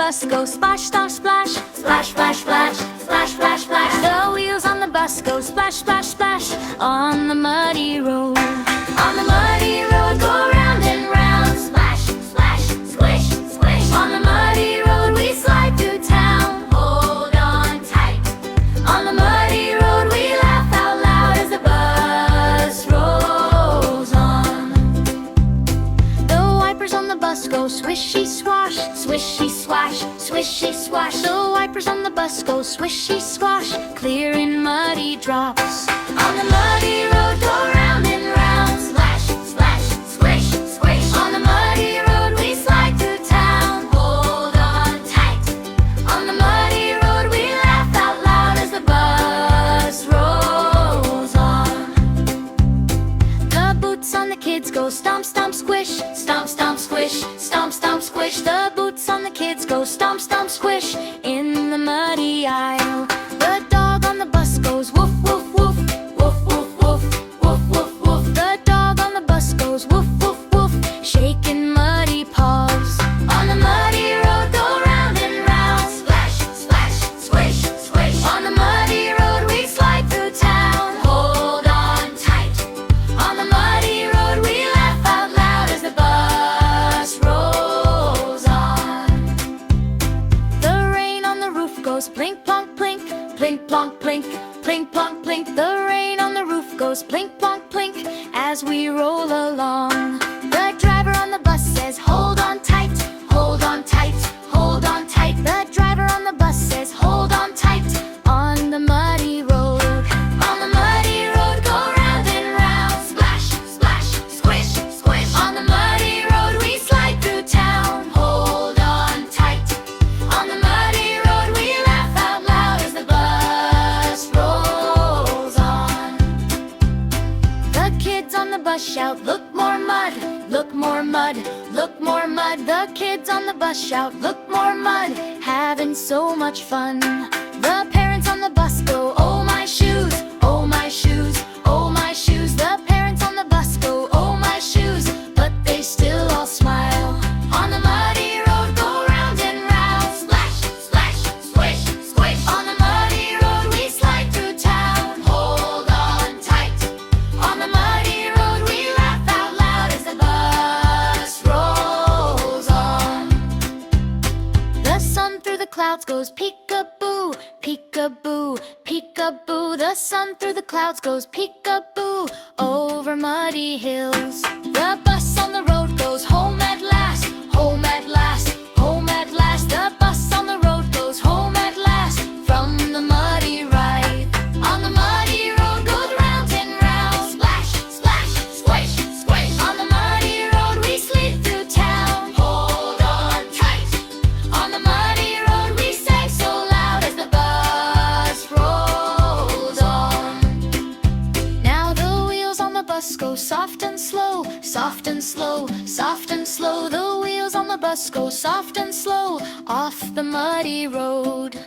bus go splash, splash, splash. Splash, splash, splash, splash, splash, splash. The wheels on the bus go splash, splash, splash on the muddy road. On the muddy road go round and round. Splash, splash, squish, squish. On the muddy road we slide through town. Hold on tight. On the muddy road we laugh out loud as the bus rolls on. The wipers on the bus go swishy swash, swishy swash, swishy swash. The wipers on the bus go swishy swash, clearing muddy drops. On the muddy road go round and round. Splash, splash, squish, squish. On the muddy road we slide through town. Hold on tight. On the muddy road we laugh out loud as the bus rolls on. The boots on the kids go stomp, stomp, squish. Stomp, stomp, squish. Stomp, stomp, squish. The boots on the kids go stomp, stomp, squish in the muddy aisle. The dog on the bus goes woof, woof, woof. Woof, woof, woof. Woof, woof, woof. The dog on the bus goes woof, woof, woof, shaking muddy paws. On the muddy road go round and round. Splash, splash, squish, squish. On the muddy road we slide through town. Hold on tight. On the muddy road we laugh out loud as the bus rolls on. The rain on the roof goes plink plonk plink, plink plonk plink, plink plonk plink. The rain on the roof goes plink plonk plink as we roll along. The driver on the bus says hold on tight, hold on tight, hold on tight. The driver on the bus says hold on tight on the muddy road. On the muddy road go round and round. Splash, splash, squish, squish. On the muddy road we slide through town. Hold on tight. On the muddy road we laugh out loud as the bus rolls on. The kids on the bus shout, look more mud, look more mud, look more mud. The kids on the bus shout, look more mud, having so much fun. The parents on the bus go, oh my shoes, oh my shoes, oh my shoes. The parents on the bus go, oh my shoes, but they still all smile. On the muddy road go round and round. Splash, splash, squish, squish. On the muddy road we slide through town. Hold on tight. On the muddy road we laugh out loud as the bus rolls on. The sun through the clouds goes peek-a-boo, peek-a-boo, peek-a-boo. The sun through the clouds goes peek-a-boo over muddy hills. The bus on the road goes home at last, home at last, home at last. The bus on the road goes home at last from the muddy ride. On the muddy road goes round and round. Splash, splash, squish, squish. On the muddy road we slid through town. Hold on tight. On the muddy road we sang so loud as the bus rolls on. Now the wheels on the bus go soft and slow, soft and slow, soft and slow. The wheels on the bus go soft and slow off the muddy road.